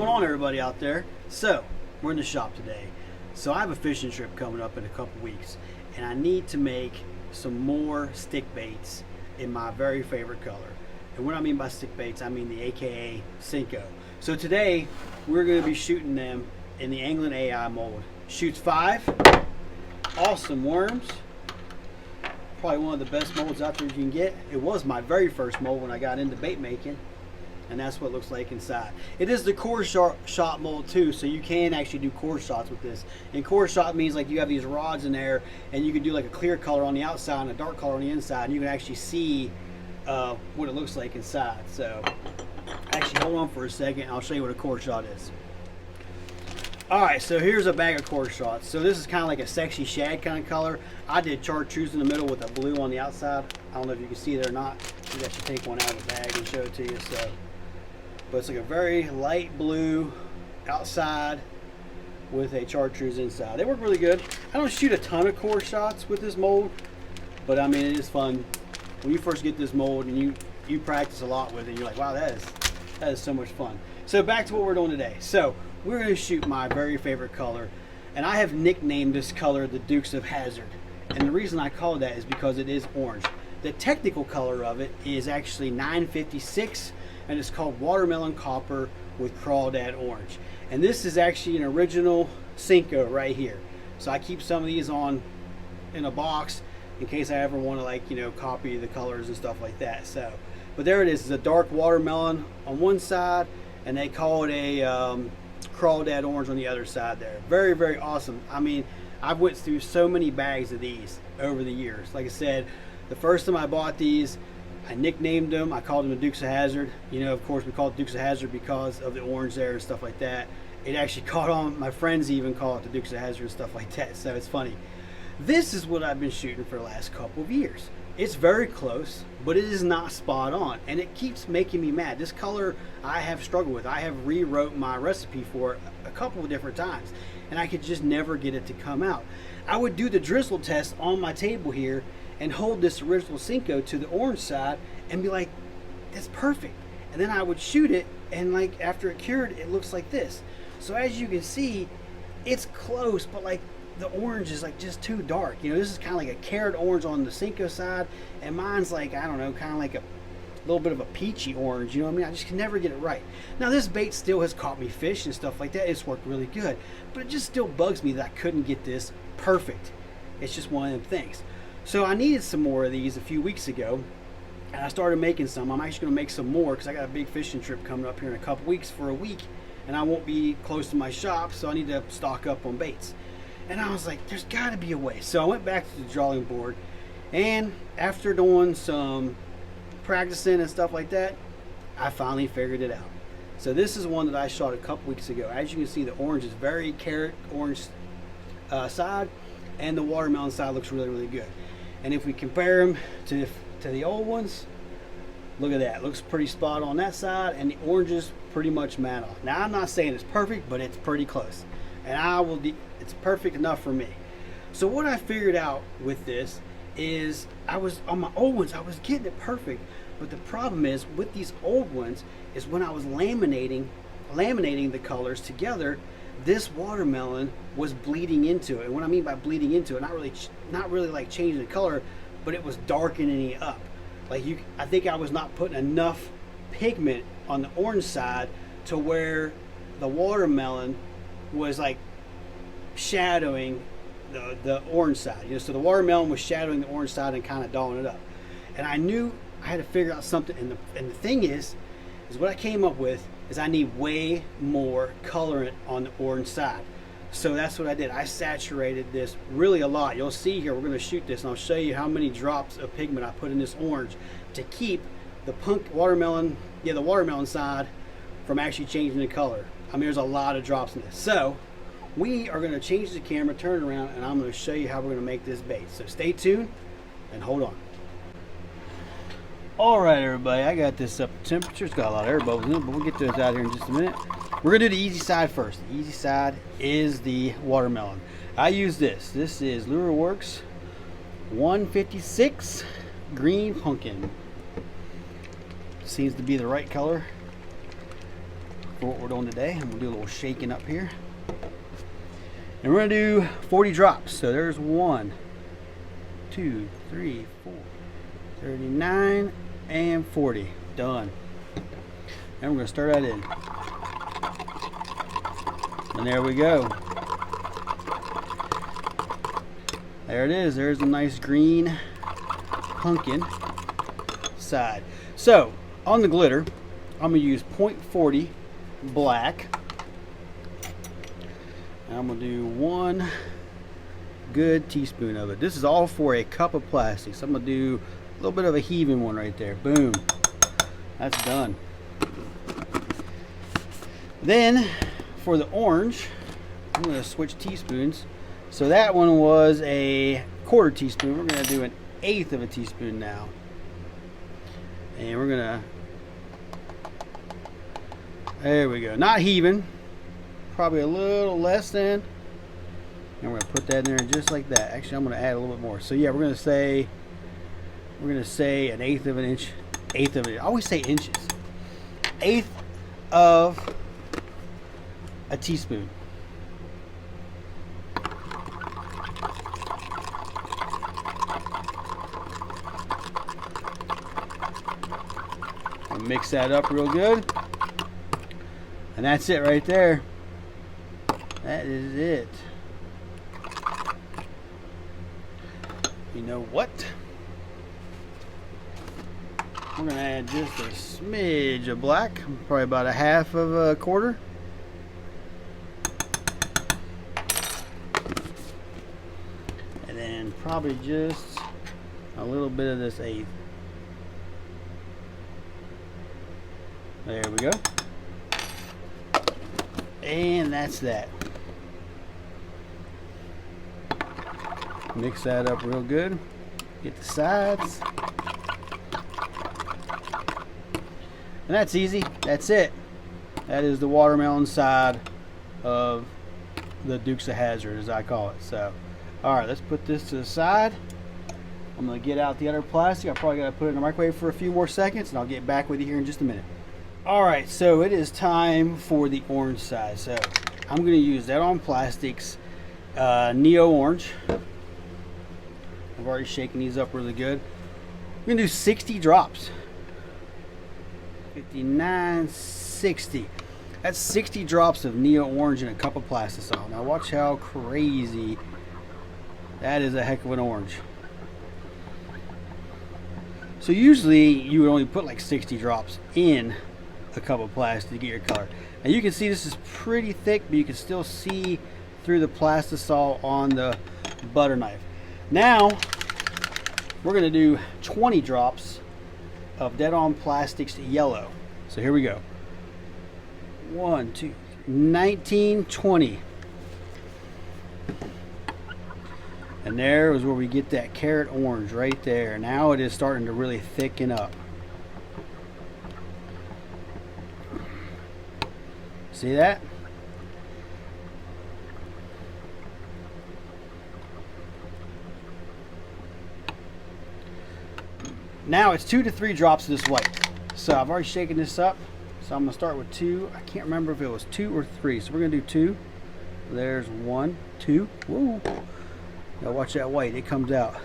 What's going on, everybody out there? So we're in the shop today. So I have a fishing trip coming up in a couple weeks, and I need to make some more stick baits in my very favorite color. And what I mean by stick baits, I mean the AKA Senko. So today we're going to be shooting them in the Anglin AI mold. Shoots 5 awesome worms. Probably one of the best molds out there you can get. It was my very first mold when I got into bait making. And that's what it looks like inside. It is the core shot mold too, so you can actually do core shots with this. And core shot means like you have these rods in there, and you can do like a clear color on the outside and a dark color on the inside, and you can actually see what it looks like inside. So actually hold on for a second, I'll show you what a core shot is. Alright, so here's a bag of core shots. So this is kind of like a sexy shad kind of color. I did chartreuse in the middle with a blue on the outside. I don't know if you can see it or not. Maybe I should take one out of the bag and show it to you. But it's like a very light blue outside with a chartreuse inside. They work really good. I don't shoot a ton of core shots with this mold, but I mean, it is fun. When you first get this mold and you practice a lot with it, you're like, wow, that is so much fun. So back to what we're doing today. So we're going to shoot my very favorite color, and I have nicknamed this color the Dukes of Hazzard. And the reason I call it that is because it is orange. The technical color of it is actually 956, and it's called Watermelon Copper with Crawdad Orange. And this is actually an original Senko right here. So I keep some of these on in a box in case I ever want to, like, you know, copy the colors and stuff like that. So, but there it is. It's a dark watermelon on one side, and they call it a Crawdad Orange on the other side there. Very, very awesome. I mean, I've went through so many bags of these over the years. Like I said, the first time I bought these, I nicknamed them. I called them the Dukes of Hazzard. You know, of course, we call it Dukes of Hazzard because of the orange there and stuff like that. It actually caught on. My friends even call it the Dukes of Hazzard and stuff like that. So it's funny. This is what I've been shooting for the last couple of years. It's very close, but it is not spot on, and it keeps making me mad. This color I have struggled with. I have rewrote my recipe for a couple of different times, and I could just never get it to come out. I would do the drizzle test on my table here and hold this original Senko to the orange side and be like, that's perfect. And then I would shoot it, and like after it cured, it looks like this. So as you can see, it's close, but like the orange is like just too dark. You know, this is kind of like a carrot orange on the Senko side, and mine's like, I don't know, kind of like a little bit of a peachy orange. You know what I mean? I just can never get it right. Now this bait still has caught me fish and stuff like that. It's worked really good, but it just still bugs me that I couldn't get this perfect. It's just one of them things. So I needed some more of these a few weeks ago, and I started making some. I'm actually going to make some more because I got a big fishing trip coming up here in a couple weeks for a week, and I won't be close to my shop, so I need to stock up on baits. And I was like, there's got to be a way. So I went back to the drawing board, and after doing some practicing and stuff like that, I finally figured it out. So this is one that I shot a couple weeks ago. As you can see, the orange is very carrot orange side, and the watermelon side looks really, really good. And if we compare them to the old ones, look at that. It looks pretty spot on that side, and the oranges pretty much matte off. Now I'm not saying it's perfect, but it's pretty close, and it's perfect enough for me. So what I figured out with this is, I was on my old ones, I was getting it perfect, but the problem is with these old ones is when I was laminating the colors together, this watermelon was bleeding into it. And what I mean by bleeding into it, not really like changing the color, but it was darkening it up. Like I think I was not putting enough pigment on the orange side to where the watermelon was like shadowing the orange side. You know, so the watermelon was shadowing the orange side and kind of dulling it up. And I knew I had to figure out something. And the thing is what I came up with is I need way more colorant on the orange side. So that's what I did. I saturated this really a lot. You'll see here, we're going to shoot this, and I'll show you how many drops of pigment I put in this orange to keep the watermelon side from actually changing the color. I mean, there's a lot of drops in this. So we are going to change the camera, turn around, and I'm going to show you how we're going to make this bait. So stay tuned and hold on. All right, everybody, I got this up to temperature. It's got a lot of air bubbles in it, but we'll get those out here in just a minute. We're gonna do the easy side first. The easy side is the watermelon. I use this. This is Lure Works 156 Green Pumpkin. Seems to be the right color for what we're doing today. I'm gonna do a little shaking up here. And we're gonna do 40 drops. So there's 1, 2, 3, 4, 39, and 40. Done. And we're gonna start that in. And there we go. There it is. There's a nice green pumpkin side. So on the glitter, I'm gonna use 0.40 black. And I'm gonna do 1 good teaspoon of it. This is all for a cup of plastic. So I'm gonna do a little bit of a heaving one right there. Boom. That's done. Then for the orange, I'm gonna switch teaspoons. So that one was a 1/4 teaspoon. We're gonna do 1/8 of a teaspoon now. And we're gonna, there we go. Not heaving, probably a little less than. And we're gonna put that in there just like that. Actually, I'm gonna add a little bit more. So yeah, we're gonna say 1/8 of an inch. I always say inches. 1/8 of a teaspoon. I'll mix that up real good. And that's it right there. That is it. You know what? We're gonna add just a smidge of black, probably about 1/2 of a 1/4. And then probably just a little bit of this 1/8. There we go. And that's that. Mix that up real good. Get the sides. And that's easy. That's it. That is the watermelon side of the Dukes of Hazzard, as I call it. So, all right, let's put this to the side. I'm going to get out the other plastic. I probably got to put it in the microwave for a few more seconds, and I'll get back with you here in just a minute. All right, so it is time for the orange side. So I'm going to use Dead On Plastics Neo Orange. I've already shaken these up really good. I'm going to do 60 drops. 59, 60. That's 60 drops of Neo Orange in a cup of plastisol. Now watch how crazy. That is a heck of an orange. So usually you would only put like 60 drops in a cup of plastic to get your color. Now you can see this is pretty thick, but you can still see through the plastisol on the butter knife. Now we're going to do 20 drops of Dead On Plastics yellow. So here we go. 1, 2, 19, 20. And there is where we get that carrot orange right there. Now it is starting to really thicken up. See that? Now it's 2 to 3 drops of this white. So I've already shaken this up. So I'm gonna start with 2. I can't remember if it was 2 or 3. So we're gonna do 2. There's 1, 2. Whoa. Now watch that white, it comes out.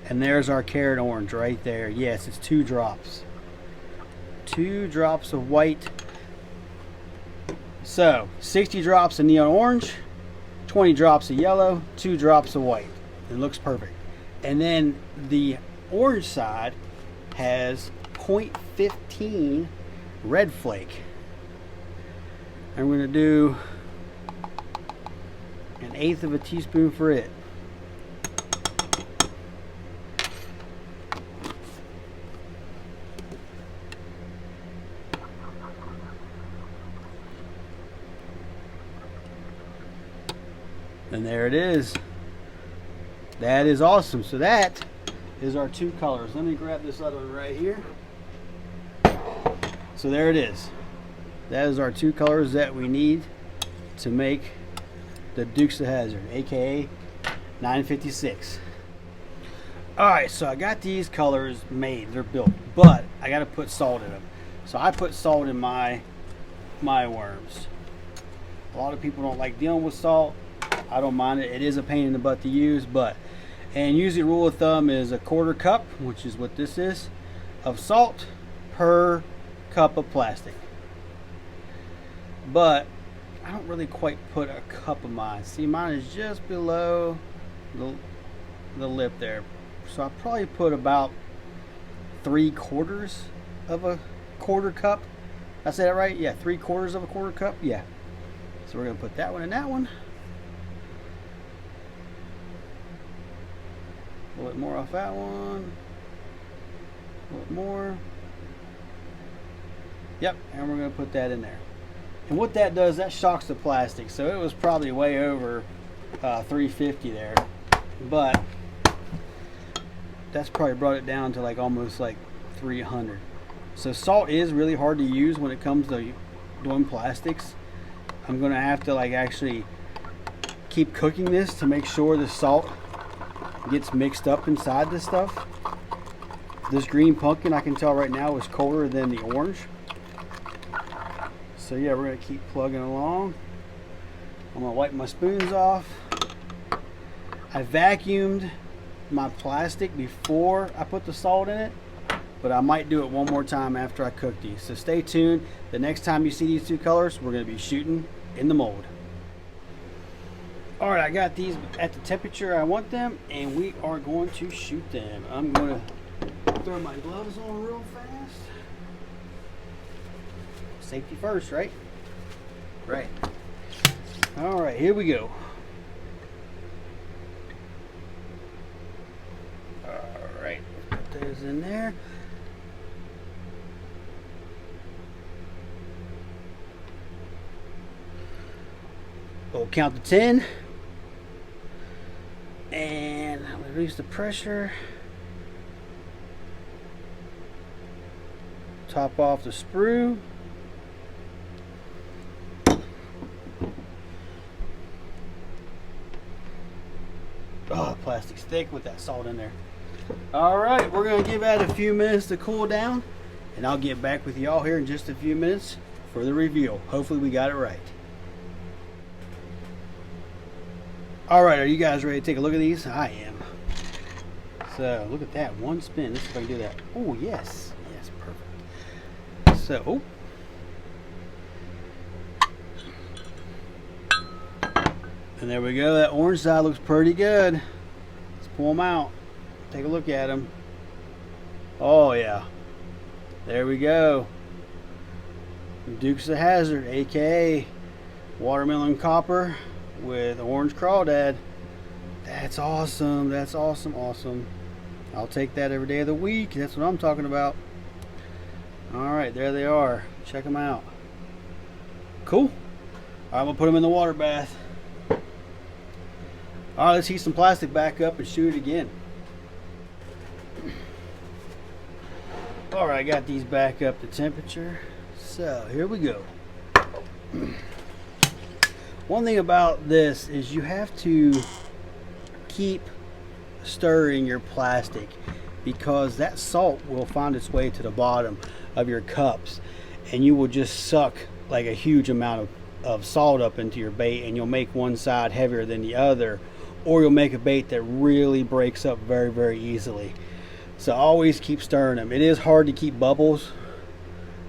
And there's our carrot orange right there. Yes, it's 2 drops. 2 drops of white. So 60 drops of neon orange, 20 drops of yellow, 2 drops of white. It looks perfect. And then the orange side has 0.15 red flake. I'm going to do 1/8 of a teaspoon for it. And there it is. That is awesome. So that is our 2 colors. Let me grab this other one right here. So there it is. That is our 2 colors that we need to make the Dukes of Hazzard, aka 956. Alright, so I got these colors made, they're built, but I got to put salt in them. So I put salt in my worms. A lot of people don't like dealing with salt. I don't mind it. It is a pain in the butt to use, and usually rule of thumb is a 1/4 cup, which is what this is, of salt per cup of plastic. But I don't really quite put a cup of mine. See, mine is just below the lip there. So I'll probably put about 3/4 of a 1/4 cup. Did I say that right? Yeah, 3/4 of a 1/4 cup. Yeah. So we're gonna put that one in that one. A little bit more off that one. A little more. Yep, and we're gonna put that in there. And what that does, that shocks the plastic. So it was probably way over 350 there, but that's probably brought it down to like almost like 300. So salt is really hard to use when it comes to doing plastics. I'm gonna have to like actually keep cooking this to make sure the salt gets mixed up inside this stuff. This green pumpkin, I can tell right now, is colder than the orange. So yeah, we're gonna keep plugging along. I'm gonna wipe my spoons off. I vacuumed my plastic before I put the salt in it, but I might do it one more time after I cook these. So stay tuned. The next time you see these two colors, we're gonna be shooting in the mold. All right, I got these at the temperature I want them, and we are going to shoot them. I'm gonna throw my gloves on real fast. Safety first, right? Right. All right, here we go. All right, put those in there. We'll count to 10. And release the pressure. Top off the sprue. Oh, plastic's thick with that salt in there. All right, we're gonna give that a few minutes to cool down, and I'll get back with y'all here in just a few minutes for the reveal. Hopefully we got it right. All right, are you guys ready to take a look at these? I am. So look at that, one spin. Let's see if I can do that. Oh yes, yes, perfect. So, oh. And there we go. That orange side looks pretty good. Let's pull them out. Take a look at them. Oh yeah. There we go. Dukes of Hazzard, aka watermelon copper with orange crawdad. That's awesome. That's awesome. Awesome. I'll take that every day of the week. That's what I'm talking about. All right, there they are. Check them out. Cool. All right, I'm gonna put them in the water bath. All right, let's heat some plastic back up and shoot it again. All right, I got these back up to temperature. So here we go. One thing about this is you have to keep stirring your plastic, because that salt will find its way to the bottom of your cups, and you will just suck like a huge amount of salt up into your bait, and you'll make one side heavier than the other, or you'll make a bait that really breaks up very, very easily. So always keep stirring them. It is hard to keep bubbles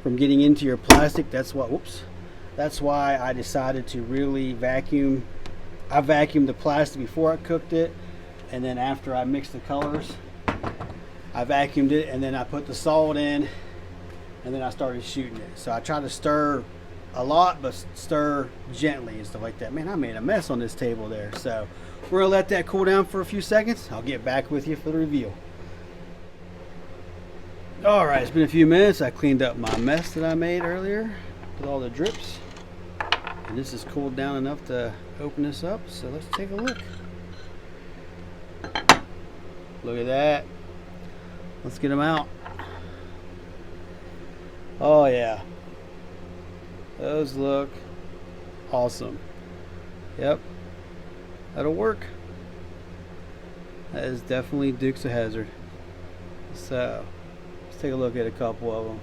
from getting into your plastic. That's why I decided to really vacuum. I vacuumed the plastic before I cooked it, and then after I mixed the colors, I vacuumed it, and then I put the salt in, and then I started shooting it. So I try to stir a lot, but stir gently and stuff like that. Man, I made a mess on this table there. So we're gonna let that cool down for a few seconds. I'll get back with you for the reveal. All right, it's been a few minutes. I cleaned up my mess that I made earlier with all the drips, and this is cooled down enough to open this up. So let's take a look. Look at that. Let's get them out. Oh yeah, those look awesome. Yep, that'll work. That is definitely Dukes of Hazzard. So let's take a look at a couple of them.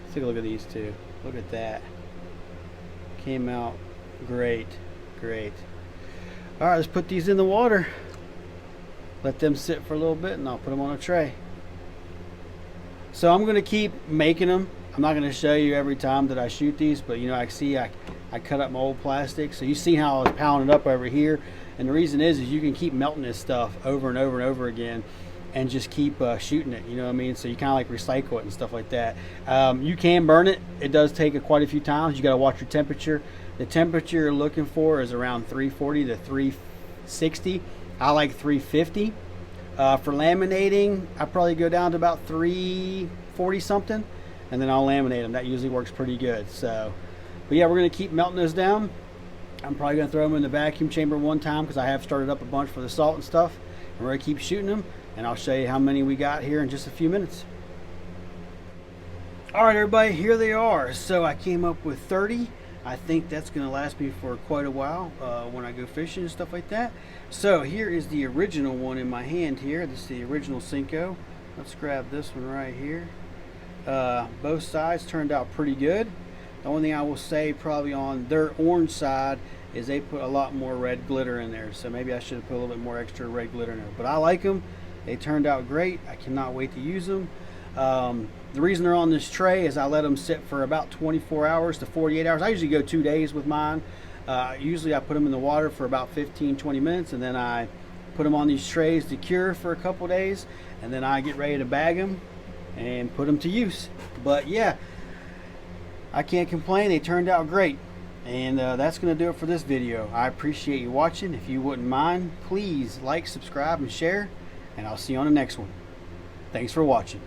Let's take a look at these two. Look at that. Came out great, great. All right, let's put these in the water. Let them sit for a little bit, and I'll put them on a tray. So I'm going to keep making them. I'm not going to show you every time that I shoot these, but you know, I cut up my old plastic. So you see how I was pounding it up over here. And the reason is you can keep melting this stuff over and over and over again and just keep shooting it, you know what I mean? So you kind of like recycle it and stuff like that. You can burn it. It does take quite a few times. You got to watch your temperature. The temperature you're looking for is around 340 to 360. I like 350. For laminating, I probably go down to about 340 something, and then I'll laminate them. That usually works pretty good. So, but yeah, we're going to keep melting those down. I'm probably going to throw them in the vacuum chamber one time because I have started up a bunch for the salt and stuff. And we're going to keep shooting them, and I'll show you how many we got here in just a few minutes. All right, everybody, here they are. So I came up with 30. I think that's going to last me for quite a while when I go fishing and stuff like that. So here is the original one in my hand here. This is the original Senko. Let's grab this one right here. Both sides turned out pretty good. The only thing I will say probably on their orange side is they put a lot more red glitter in there. So maybe I should have put a little bit more extra red glitter in there. But I like them. They turned out great. I cannot wait to use them. The reason they're on this tray is I let them sit for about 24 hours to 48 hours. I usually go 2 days with mine. Usually I put them in the water for about 15-20 minutes, and then I put them on these trays to cure for a couple days, and then I get ready to bag them and put them to use. But yeah, I can't complain. They turned out great. And that's going to do it for this video. I appreciate you watching. If you wouldn't mind, please like, subscribe, and share, and I'll see you on the next one. Thanks for watching.